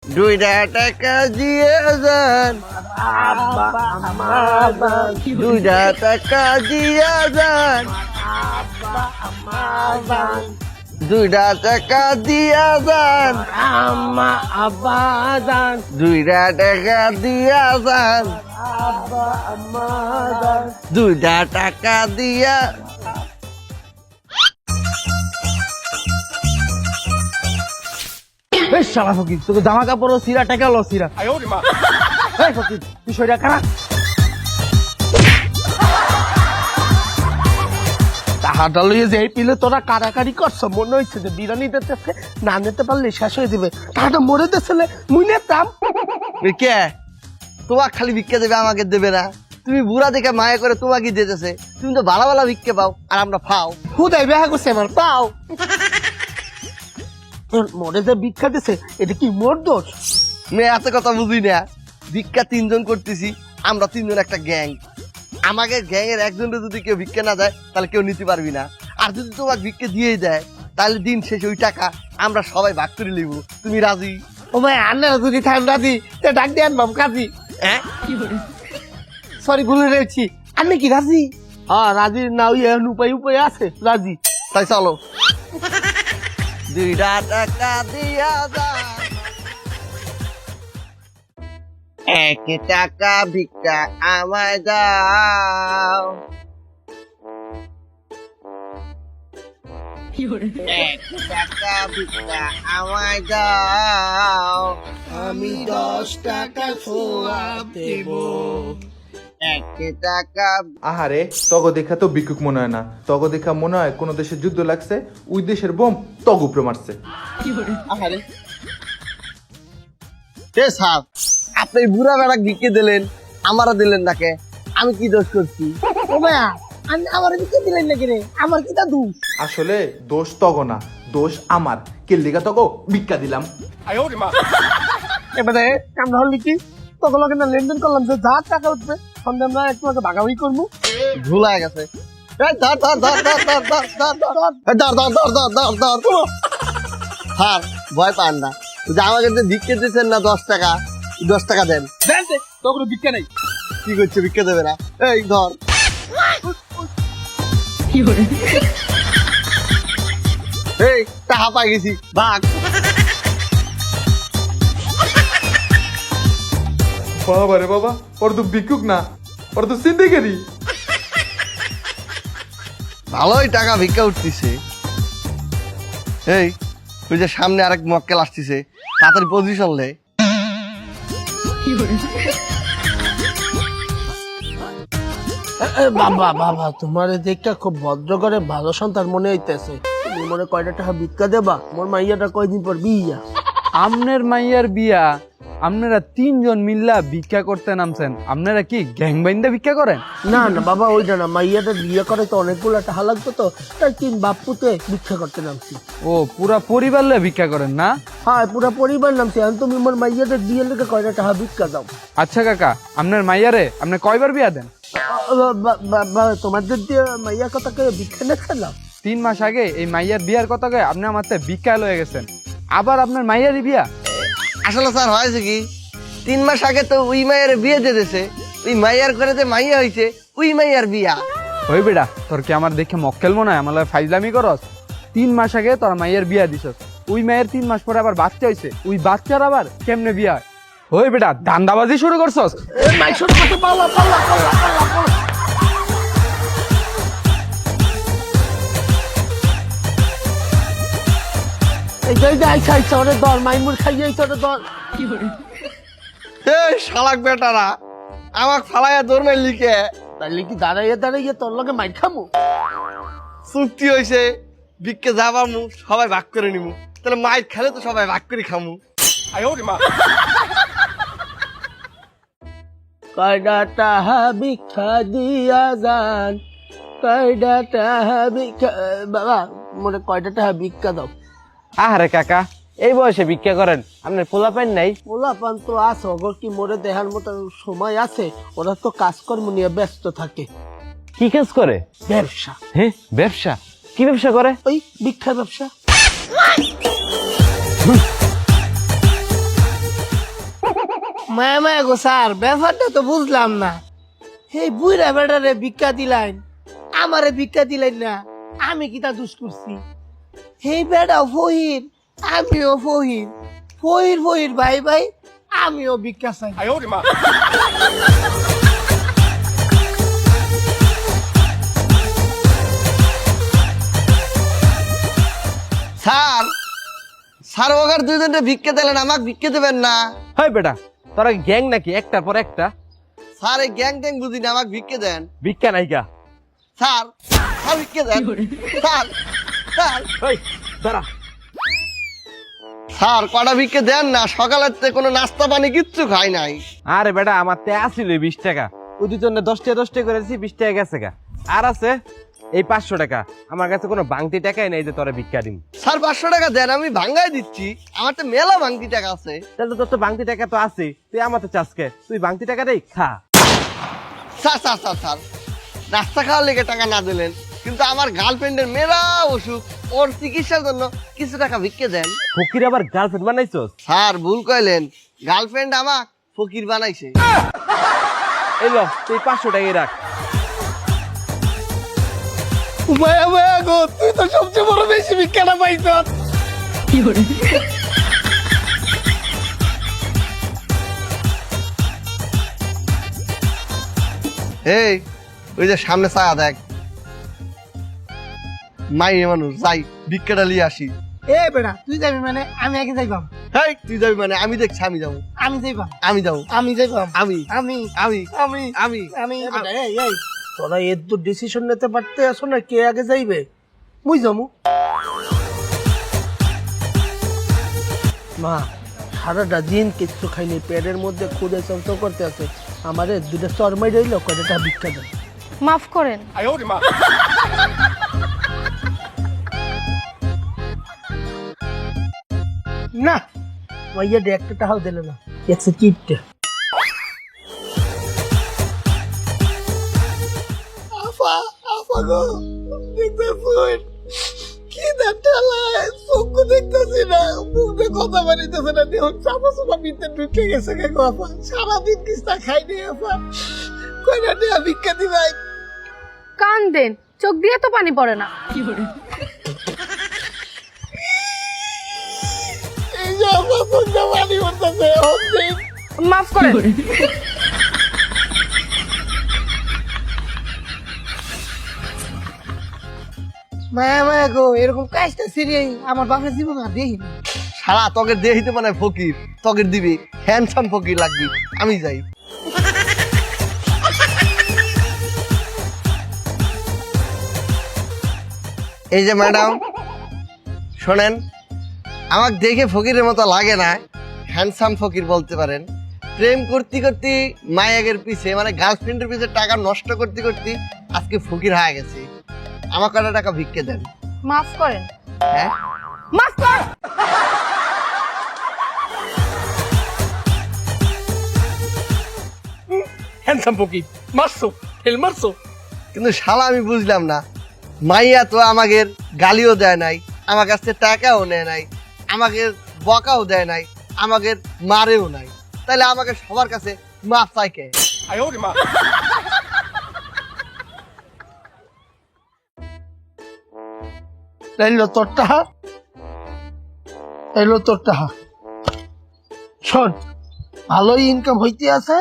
দুইটা টাকা দিয়ে যান, দুইটা টাকা দিয়ে যান, দুইটা টাকা দিয়া যান, দুইটা টাকা দিয়া যান, দুইটা টাকা দিয়া। বেশ শালা ফকির, তোকে জামা কাপড় সিরা টাকা লো সিরা। এই ফকির, বিষয়টা খারাপ। টাকাটা লইয়ে যে এই পিলে তোরা কারাকারি করছো, মনে হয়েছে যে বিরিয়ানি দিতেছে, না নিতে পারলে শেষ হয়ে যাবে। টাকাটা মরে দিয়েছিলে মুই নিতাম। কে তোমাক খালি ভিক্ষা দেবে, আমাকে দেবে না? তুমি বুড়া দেখে মায়া করে তোমাকে দিতেছে, তুমি তো ভালো ভালো ভিক্ষা পাও আর আমরা পাও। হুদাই বেহা করছে আমার পাও। মরে যে ভিক্ষা দিছে, এটা কি মোর দোষ? মেয়ে এত কথা বুঝি না। ভিক্ষা তিনজন করতেছি, আমরা তিনজন একটা গ্যাং। আমাকে গ্যাং এর একজনের যদি কেউ ভিক্ষা না দেয় তাহলে কেউ নিতে পারবি না। আর যদি তোমাকে ভিক্ষা দিয়েই দেয় তাহলে দিন শেষে ওই টাকা আমরা সবাই ভাগ করে নিব। তুমি রাজি? ও ভাই, আন্না যদি থাম রাজি, ডাক দিয়ে আনবাম কাজী। হ্যাঁ, সরি ভুলে রয়েছি। আমি কি রাজি? হ্যাঁ রাজি। না ওই উপায় উপায় আছে রাজি। তাই চলো। দুইটা টাকা দিয়া যান, এক টাকা ভিক্ষা আমায় দাও, এক টাকা ভিক্ষা আমায় দাও, আমি 10 টাকা সোয়াব দেব। এক টাকা। আহারে, তগ দেখা তো ভিক্ষুক মনে হয় না, তগ দেখা মনে হয় কোন দেশে যুদ্ধ লাগছে, ওই দেশের বোম তগ উপরে মারছে। আহারে কে সাহ, আপনি বুড়া বেড়া ভিক্ষে দিলেন, আমারা দিলেন নাকে? আমি কি দোষ করছি? ও ভাইয়া, আমার দিকে দিলেন নাকি রে? আমার কি তা দোষ? আসলে দোষ তগ না, দোষ আমার। কেল্লিগা তগ ভিক্ষা দিলাম। এবারে কামড়া হল কি? তখন লোকে না লেনদেন করলাম যে যা টাকা উঠবে সন্ধ্যে আমরা একটু ভাগাভাগি করবো। ভুল হয়ে গেছে। এই ধর ধর ধর ধর ধর ধর ধর ধর এই ধর ধর ধর ধর ধর ধর। স্যার ভয় পান না, যে আমাকে যে ভিক্ষে দিচ্ছেন না 10 টাকা, 10 টাকা দেন। তখন ভিক্ষা নেই। কি করছে, ভিক্ষে দেবে না? এই ধর। এই টাকা পাই গেছি, ভাগ। বাবা রে বাবা, ওর তো ভিক্ষুক না, ওর তো সিন্ডিকেটই। ভালোই টাকা ভিক্ষা উঠতেছে। এই ওই যে সামনে আরেক মক্কেল আসতেছে, তাড়াতাড়ি পজিশন লে। বাবা বাবা, তোমার দেখটা খুব ভদ্র করে ভালো সন্তান মনে হইতেছে। তুমি মনে কয়টা টাকা ভিক্ষা দেবা? মোর মাইয়াটা কয়দিন পর বিয়া। আমনের মাইয়ার বিয়া? আপনারা 3 জন মিল্লা ভিক্ষা করতে নামছেন? আপনারা কি গ্যাং বাইন্দা ভিক্ষা করেন? না না বাবা, ওইটা না। মাইয়াটা বিয়ে করে তো অনেকগুলো টাকা লাগতো, তো তাই 3 বাপুতে ভিক্ষা করতে নামছি। ও, পুরা পরিবার লয়ে ভিক্ষা করেন না? হ্যাঁ, পুরা পরিবার নামছি। এখন তুমি মোর মাইয়াটা বিয়ে লেগে কয়টা টাকা ভিক্ষা দাও। আচ্ছা কাকা, আপনার মাইয়ারে আপনি কয়বার বিয়া দেন? তোমাদের দিয়ে মাইয়ার কথা কে ভিক্ষা নিচ্ছিলাম? 3 মাস আগে এই মাইয়ার বিয়ার কথা কয়ে আপনি আমার থেকে ভিক্ষা লয়ে গেছেন, আবার আপনার মাইয়ারই বিয়া? আসলে স্যার হয়েছে কি, 3 মাস আগে তো ওই মাইয়ার বিয়ে দিয়েছে, ওই মাইয়ার করে যে মাইয়া হয়েছে ওই মাইয়ার বিয়া। ওই বেটা, তোর কি আমার দেখে মক্কেল মনে হয়? আমার লগে ফাইজলামি করস? 3 মাস আগে তোর মাইয়ার বিয়া দিছস, ওই মায়ের 3 মাস পরে আবার বাচ্চা হয়েছে, ওই বাচ্চার আবার কেমনে বিয়া? ওই বেটা, দান্দাবাজি শুরু করছস? এই শালাক বেটারা আমাক ফালাইয়া দৌড় লিখে তাইলে কি দাঁড়াইয়া দাঁড়াইয়া তোর লগে মাইর খামু? চুক্তি হয়েছে, ভিক্ষে যাবামু, সবাই ভাগ করে নিমু। তাহলে মাইর খেলে তো সবাই ভাগ করে খামু। কয়টা টাকা ভিক্ষা দিয়া যান, কয়টা টাকা ভিক্ষা। বাবা মনে কয়টা টাকা ভিক্ষা দাও। আহারে কাকা, এই বয়সে ভিক্ষা করেন? আপনার পোলা পাইন নাই? পোলাপান তো আছে, অগর কি মোরে দেখার মতো সময় আছে? ওরা তো কাজকর্ম নিয়ে ব্যস্ত থাকে। কি কাজ করে? ব্যবসা। হ্যাঁ, ব্যবসা? কি ব্যবসা করে? ওই ভিক্ষার ব্যবসা। মায়া মায়া গো স্যার, ব্যাপারটা তো বুঝলাম না। এই বুইরা বেটারে ভিক্ষা দিলাইন, আমারে ভিক্ষা দিলেন না, আমি কি তা দুষ করছি? এই বেটা ফহির, আমিও ফহির, ফহির ফহির ভাই ভাই, আমিও ভিক্ষা চাই। স্যার, স্যার ওখার দুইজনকে ভিক্ষে দিলেন, আমাকে ভিক্ষে দেবেন না? হয় বেটা, তোরা গ্যাং নাকি একটার পর একটা? স্যার এই গ্যাং ট্যাং বুঝি না, আমাকে ভিক্ষে দেন। ভিক্ষা নাইকা। স্যার, স্যার ভিক্ষে দেন। স্যার, স্যার, ওই দাঁড়া। স্যার কটা ভিক্ষে দেন না, সকালের থেকে কোনো নাস্তা পানি কিচ্ছু খাই নাই। আরে বেটা, আমার তে আসিল 20 টাকা, ওই দুজনে 10 টাকা করেছি, 20 টাকা গেছে গা। আর আছে এই 500 টাকা, আমার কাছে কোনো বাংতি টাকাই নেই যে তোরা ভিক্ষা দিম। স্যার 500 টাকা দেন, আমি ভাঙ্গাই দিচ্ছি, আমার তো মেলা ভাঙতি টাকা আছে। তাহলে তোর তো বাংতি টাকা তো আছে, তুই আমার তো চাষকে, তুই বাংতি টাকা দেই খা। স্যার স্যার স্যার স্যার, নাস্তা খাওয়ার লেগে টাকা না দিলেন, কিন্তু আমার গার্লফ্রেন্ডের মেলা অসুখ, ওর চিকিৎসার জন্য কিছু টাকা ভিক্ষে দেন। ফকির আবার গার্লফ্রেন্ড বানাইছস? স্যার ভুল কইলেন, গার্লফ্রেন্ড আমার ফকির বানাইছে। এই ল, তুই 500 টাকাই রাখ। মায়া মায়া গো, তুই তো সবচেয়ে বড় বেশি ভিক্ষাটা পাইছ। এই ওই যে সামনে ছায়া দেখ, মাইয়ে মানুষ, যাই ভিক্ষাটা নিয়ে আসি। এ বেটা, তুই যাবি মানে আমি আগে যাইবাম। হেই তুই যাবি মানে? আমি দেখছি, আমি যাবো, আমি যাইবাম, আমি যাবো, আমি যাইবাম, আমি আমি আমি আমি আমি আমি এই এই তোরা এর তো ডিসিশন নিতে পারতে আসো না, কে আগে যাইবে? মুই যামু। মা সারাটা দিন কিচ্ছু খাইনি, পেটের মধ্যে খুদে চঞ্চল করতে আছে, আমারে দুটো চরমাই রইল, কয়টা ভিক্ষা দেন। মাফ করেন। না মাইয়া দে, একটা টাকাও দিলে না, একশো কিপটে। আফা আফা গো, দেখতেছুন কি দাঁড়ালায়, চোখ দেখতেছি না, মুখে কথা বাড়িতেছে না, দেহ চাপা চাপা ভিতরে ঢুকে গেছে কে গো আপা, সারাদিন কিস্তা খাইনি আপা, কয়টা টাকা ভিক্ষা দিবাই? কান দেন, চোখ দিয়ে তো পানি পড়ে না। এই যে আপা চোখটা পানি পড়তেছে, মাফ করেন। মায়া মায়া গো, এরকম কাজটা সিরিয়াই আমার বাপের জীবন আর দেখি না। সারা তকের দিয়ে হইতে মানে ফকির, তকের দিবি হ্যান্ডসাম ফকির লাগবি, আমি যাই। এই যে ম্যাডাম শোনেন, আমাকে দেখে ফকিরের মতো লাগে না, হ্যান্ডসাম ফকির বলতে পারেন। প্রেম করতে করতে মায়াগের পিছে মানে গার্লফ্রেন্ডের পিছে টাকা নষ্ট করতে করতে আজকে ফকির হয়ে গেছে। আমার কটা টাকা ভিক্ষে দেন। মাফ করেন। হ্যাঁ মাফ কর। হ্যান্ডসাম ফকির মারছো, ফেল মারছো। কিন্তু শালা আমি বুঝলাম না, মাইয়া তো আমাকে গালিও দেয় নাই, আমার কাছ থেকে টাকাও নেয় নাই, আমাকে বকাও দেয় নাই, আমাকে মারেও নাই, তাহলে আমাকে সবার কাছে মাপ চাই কে? এলো তোর টাহা, এলো তোর টাহা। শোন, ভালোই ইনকাম হইতে আছে,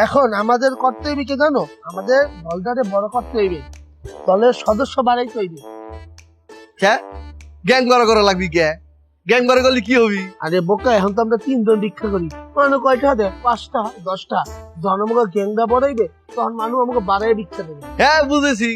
এখন আমাদের করতে হইবে কি জানো? আমাদের দলটারে বড় করতে হইবে, দলের সদস্য বাড়াইতে হইবে। কে গ্যাং বড় করা লাগবি? কে গ্যাং বড় করলে কি হবি? আরে বোকা, এখন তো আমরা 3 জন ভিক্ষা করি, মানে কয়টা দেয়? 5টা 10টা। যখন আমাকে গ্যাংটা বড়াইবে তখন মানুষ আমাকে বাড়াই ভিক্ষা দেবে। হ্যাঁ বুঝেছি,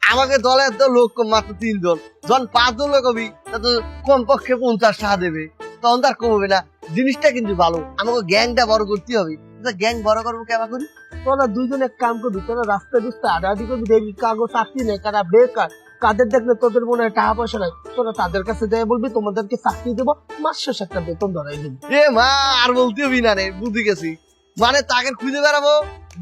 আমাকে দলের তো লোক কম, মাত্র 3 জন, যখন 5 জন লোক হবি তা তো কমপক্ষে 50 টাকা দেবে, তখন তার কমবে না। জিনিসটা কিন্তু ভালো, আমাকে গ্যাংটা বড় করতে হবে। গ্যাং বড় করবো কেমন করি? তোরা দুইজন এক কাম করবি, তোরা রাস্তায় বুঝতে আডাআডি করবি, দেখবি কাগজ চাকরি নেই, কারা বেকার, কাদের দেখলে তোদের মনে হয় টাকা পয়সা নাই, তোরা তাদের কাছে দেয় বলবি তোমাদেরকে চাকরি দেবো, মাস শেষ একটা বেতন ধরাই দিবি। এ মা, আর বলতে হবি না রে, বুঝে গেছি। মানে তাকে খুঁজে বেড়াবো,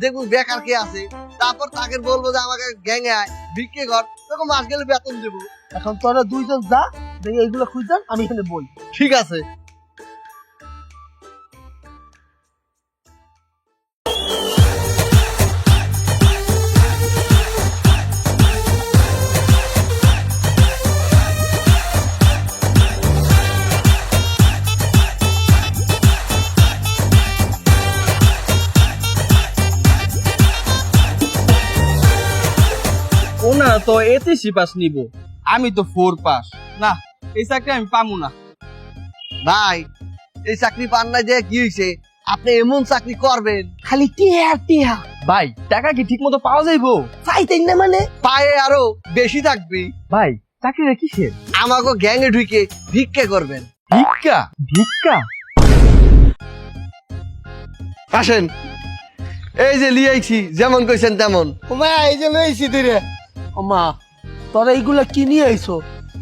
দেখবো বেকার কে আছে, তারপর তাকে বলবো যে আমাকে গ্যাংয়ে আয়, ভিক্ষে কর, তখন মাস গেলে বেতন দেবো। এখন তোরা দুইজন যা, দেখি এইগুলো খুঁজে আমি এখানে বলি। ঠিক আছে। না তো এসএসসি পাস নিব, আমি তো 4 পাস। না, এই চাকরি আমি পামু না। ভাই এই চাকরি পান না যে কি হয়েছে, আপনি এমন চাকরি করবেন খালি টিহা টিহা ভাই টাকা কি ঠিক মতো পাওয়া যাইবো? চাইতেন না মানে পায়ে আরো বেশি থাকবি। ভাই চাকরিটা কিসের? আমাকে গ্যাংয়ে ঢুকে ভিক্ষে করবেন। ভিক্ষা? ভিক্ষা? আসেন, এই যে লিয়েছি যেমন কইছেন তেমন। ওমা এই যে লইছি তুইরে। ওমা তোরা এইগুলা কি নিয়ে আইছো?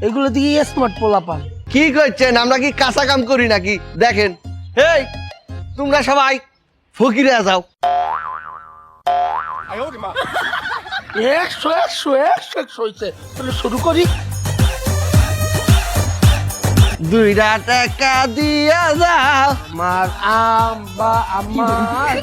এগুলো দিয়ে স্মার্ট পোলা পান। কি করছেন, আমরা কি কাঁচা কাম করি নাকি? দেখেন, এই তোমরা সবাই ফকিরে যাও। 100 হইছে। তাহলে শুরু করি। 2 টাকা দিয়া যাও। আমার আম্বা আমার